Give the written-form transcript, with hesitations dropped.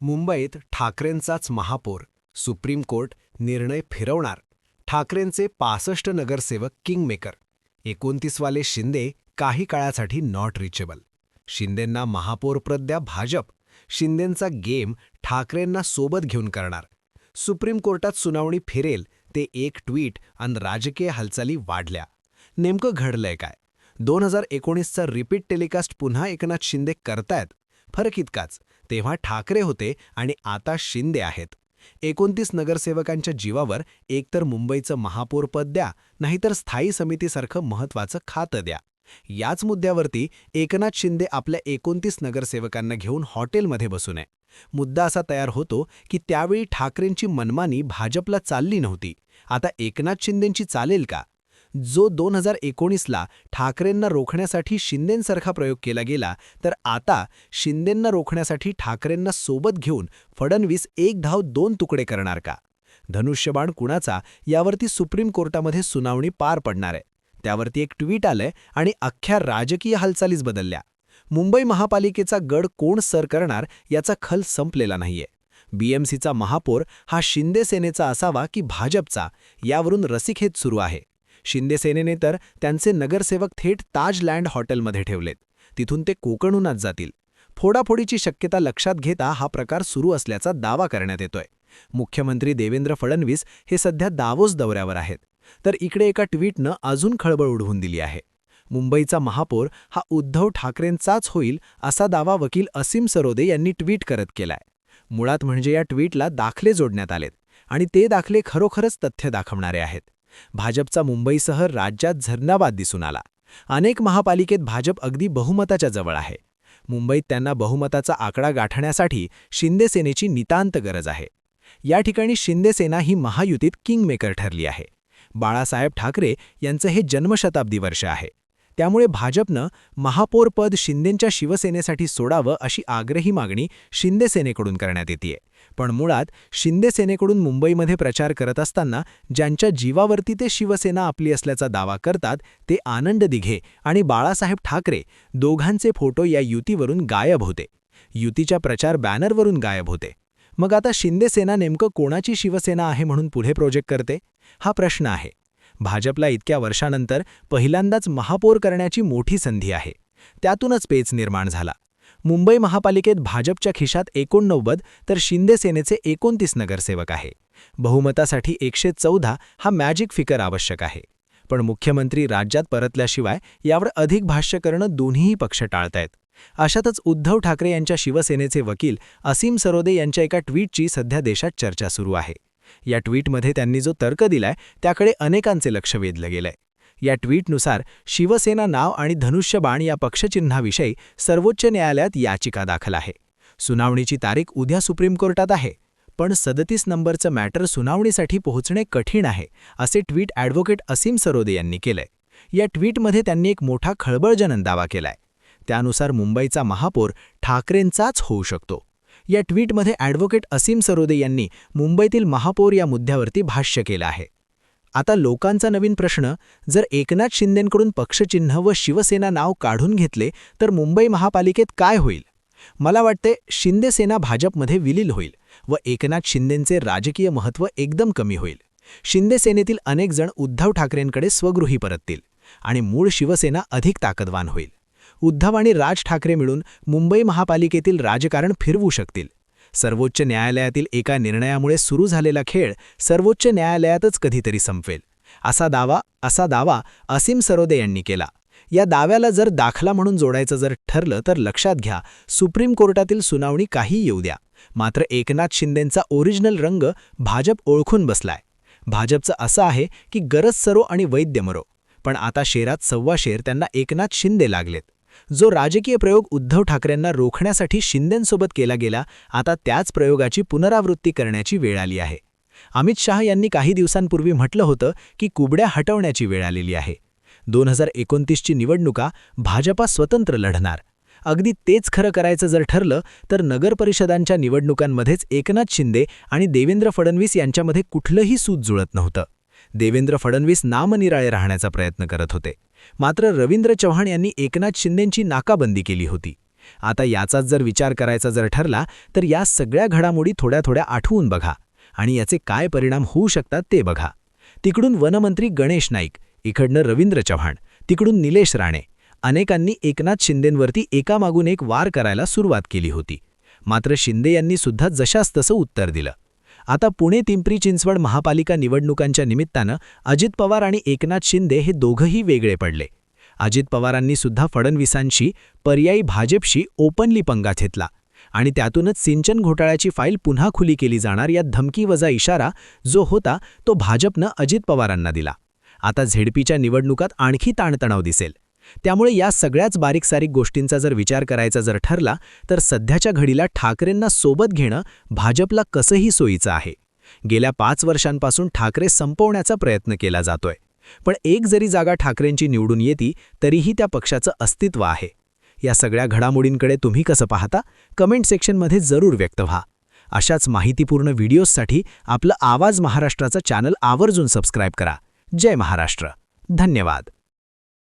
मुंबईत ठाकरेंचाच महापौर. Supreme court निर्णय फिरवणार. ठाकरेंचे 65 नगरसेवक किंगमेकर. 29 वाले शिंदे काही काळासाठी नॉट रिचेबल. शिंदेंना महापौरपद द्या भाजप. शिंदेंचा गेम ठाकरेंना सोबत घेऊन करणार. सुप्रीम कोर्टात सुनावणी फिरेल ते एक ट्विट आणि राजकीय हालचाली वाढल्या. नेमकं घडलंय काय? 2019चा रिपीट टेलिकास्ट पुन्हा एकनाथ शिंदे करतायत. फरक इतकाच, तेव्हा ठाकरे होते आणि आता शिंदे आहेत. 29 नगरसेवकांच्या जीवावर एकतर मुंबईचं महापौरपद द्या, नाहीतर स्थायी समितीसारखं महत्त्वाचं खातं द्या. याच मुद्द्यावरती एकनाथ शिंदे आपल्या 29 नगरसेवकांना घेऊन हॉटेलमध्ये बसू नये. मुद्दा असा तयार होतो की त्यावेळी ठाकरेंची मनमानी भाजपला चालली नव्हती. आता एकनाथ शिंदेंची चालेल का? जो 2019ला ठाकरेंना रोखण्यासाठी शिंदेंसारखा प्रयोग केला गेला, तर आता शिंदेंना रोखण्यासाठी ठाकरेंना सोबत घेऊन फडणवीस एक धाव दोन तुकडे करणार का? धनुष्यबाण कुणाचा यावरती सुप्रीम कोर्टामध्ये सुनावणी पार पडणार आहे. त्यावरती एक ट्विट आलंय आणि अख्ख्या राजकीय हालचालीच बदलल्या. मुंबई महापालिकेचा गड कोण सर करणार याचा खल संपलेला नाहीये. बीएमसीचा महापौर हा शिंदे सेनेचा असावा की भाजपचा, यावरून रसिकहेत सुरू आहे. शिंदे सेनेने तर त्यांचे नगरसेवक थेट ताज लँड हॉटेलमध्ये ठेवलेत. तिथून ते कोकणहूनच जातील. फोडाफोडीची शक्यता लक्षात घेता हा प्रकार सुरू असल्याचा दावा करण्यात येतोय. मुख्यमंत्री देवेंद्र फडणवीस हे सध्या दावोस दौऱ्यावर आहेत. तर इकडे एका ट्विटनं अजून खळबळ उडवून दिली आहे. मुंबईचा महापौर हा उद्धव ठाकरेंचाच होईल असा दावा वकील असीम सरोदे यांनी ट्विट करत केलाय. मुळात म्हणजे या ट्विटला दाखले जोडण्यात आलेत आणि ते दाखले खरोखरच तथ्य दाखवणारे आहेत. भाजपचा मुंबईसह राज्यात झरनावाद दिसून आला. अनेक महापालिकेत भाजप अगदी बहुमताच्या जवळ आहे. मुंबईत त्यांना बहुमताचा आकडा गाठण्यासाठी शिंदे सेनेची नितांत गरज आहे. या ठिकाणी शिंदे सेना ही महायुतीत किंगमेकर ठरली आहे. बाळासाहेब ठाकरे यांचं हे जन्मशताब्दी वर्ष आहे. त्यामुळे भाजपनं महापौरपद शिंदेंच्या शिवसेनेसाठी सोडावं अशी आग्रही मागणी शिंदे सेनेकडून करण्यात येतेय. पण मुळात शिंदे सेनेकडून मुंबईमध्ये प्रचार करत असताना ज्यांच्या जीवावरती ते शिवसेना आपली असल्याचा दावा करतात ते आनंद दिघे आणि बाळासाहेब ठाकरे दोघांचे फोटो या युतीवरून गायब होते. युतीच्या प्रचार बॅनरवरून गायब होते. मग आता शिंदे सेना नेमकं कोणाची शिवसेना आहे म्हणून पुढे प्रोजेक्ट करते? हा प्रश्न आहे. भाजपला इतक्या वर्षानंतर पहिल्यांदाच महापौर करण्याची मोठी संधी आहे. त्यातूनच पेच निर्माण झाला. मुंबई महापालिकेत भाजपच्या खिशात 89 तर शिंदे सेनेचे 29 नगरसेवक आहे. बहुमतासाठी 114 हा मॅजिक फिगर आवश्यक आहे. पण मुख्यमंत्री राज्यात परतल्याशिवाय यावर अधिक भाष्य करणं दोन्हीही पक्ष टाळतायत. अशातच उद्धव ठाकरे यांच्या शिवसेनेचे वकील असीम सरोदे यांच्या एका ट्विटची सध्या देशात चर्चा सुरू आहे. या ट्विटमध्ये त्यांनी जो तर्क दिलाय त्याकडे अनेकांचे लक्ष वेधलं गेलंय. या ट्विटनुसार शिवसेना नाव आणि धनुष्यबाण या पक्षचिन्हाविषयी सर्वोच्च न्यायालयात याचिका दाखल आहे. सुनावणीची तारीख उद्या सुप्रीम कोर्टात आहे. पण 37 नंबरचं मॅटर सुनावणीसाठी पोहोचणे कठीण आहे असे ट्विट ॲडव्होकेट असीम सरोदे यांनी केलंय. या ट्विटमध्ये त्यांनी एक मोठा खळबळजनक दावा केलाय. त्यानुसार मुंबईचा महापौर ठाकरेंचाच होऊ शकतो. या ट्विटमध्ये ॲडव्होकेट असीम सरोदे यांनी मुंबईतील महापौर या मुद्द्यावरती भाष्य केलं आहे. आता लोकांचा नवीन प्रश्न, जर एकनाथ शिंदेंकडून पक्षचिन्ह व शिवसेना नाव काढून घेतले तर मुंबई महापालिकेत काय होईल? मला वाटते शिंदे सेना भाजपमध्ये विलीन होईल व एकनाथ शिंदेंचे राजकीय महत्त्व एकदम कमी होईल. शिंदे सेनेतील अनेक जण उद्धव ठाकरेंकडे स्वगृही परततील आणि मूळ शिवसेना अधिक ताकदवान होईल. उद्धव आणि राज ठाकरे मिळून मुंबई महापालिकेतील राजकारण फिरवू शकतील. सर्वोच्च न्यायालयातील एका निर्णयामुळे सुरू झालेला खेळ सर्वोच्च न्यायालयातच कधीतरी संपेल असा दावा असीम सरोदे यांनी केला. या दाव्याला जर दाखला म्हणून जोडायचं जर ठरलं तर लक्षात घ्या, सुप्रीम कोर्टातील सुनावणी काही येऊ द्या, मात्र एकनाथ शिंदेंचा ओरिजिनल रंग भाजप ओळखून बसलाय. भाजपचं असं आहे की गरज सरो आणि वैद्य मरो. पण आता शेरात सव्वा शेर त्यांना एकनाथ शिंदे लागलेत. जो राजकीय प्रयोग उद्धव ठाकरेंना रोखण्यासाठी शिंदेंसोबत केला गेला, आता त्याच प्रयोगाची पुनरावृत्ती करण्याची वेळ आली आहे. अमित शाह यांनी काही दिवसांपूर्वी म्हटलं होतं की कुबड्या हटवण्याची वेळ आलेली आहे. 2029ची निवडणुका भाजपा स्वतंत्र लढणार. अगदी तेच खरं करायचं जर ठरलं तर नगरपरिषदांच्या निवडणुकांमध्येच एकनाथ शिंदे आणि देवेंद्र फडणवीस यांच्यामध्ये कुठलंही सूत जुळत नव्हतं. देवेंद्र फडणवीस नामनिराळे राहण्याचा प्रयत्न करत होते. मात्र रवींद्र चव्हाण यांनी एकनाथ शिंदेंची नाकाबंदी केली होती. आता याचाच जर विचार करायचा जर ठरला तर या सगळ्या घडामोडी थोड्या थोड्या आठवून बघा आणि याचे काय परिणाम होऊ शकतात ते बघा. तिकडून वनमंत्री गणेश नाईक, इकडनं रवींद्र चव्हाण, तिकडून निलेश राणे, अनेकांनी एकनाथ शिंदेंवरती एकामागून एक वार करायला सुरुवात केली होती. मात्र शिंदे यांनी सुद्धा जशास तसं उत्तर दिलं. आता पुणे पिंपरी चिंचवड महापालिका निवडणुकांच्या निमित्तानं अजित पवार आणि एकनाथ शिंदे हे दोघंही वेगळे पडले. अजित पवारांनी सुद्धा फडणवीसांशी पर्यायी भाजपशी ओपनली पंगा घेतला आणि त्यातूनच सिंचन घोटाळ्याची फाईल पुन्हा खुली केली जाणार या धमकीवजा इशारा जो होता तो भाजपनं अजित पवारांना दिला. आता झेडपीच्या निवडणुकात आणखी ताणतणाव दिसेल. त्यामुळे या सगळ्याच बारीक-सारीक गोष्टींचा जर विचार करायचा जर ठरला तर सध्याच्या घडीला ठाकरेंना सोबत घेणं भाजपला कसंही सोयीचं आहे. गेल्या 5 वर्षांपासून ठाकरे संपवण्याचा प्रयत्न केला जातोय. पण एक जरी जागा ठाकरेंची निवडून येती तरीही त्या पक्षाचं अस्तित्व आहे. या सगळ्या घडामोडींकडे तुम्ही कसं पाहता कमेंट सेक्शनमध्ये जरूर व्यक्त व्हा. अशाच माहितीपूर्ण व्हिडिओजसाठी आपलं आवाज महाराष्ट्राचं चॅनल आवर्जून सबस्क्राईब करा. जय महाराष्ट्र. धन्यवाद.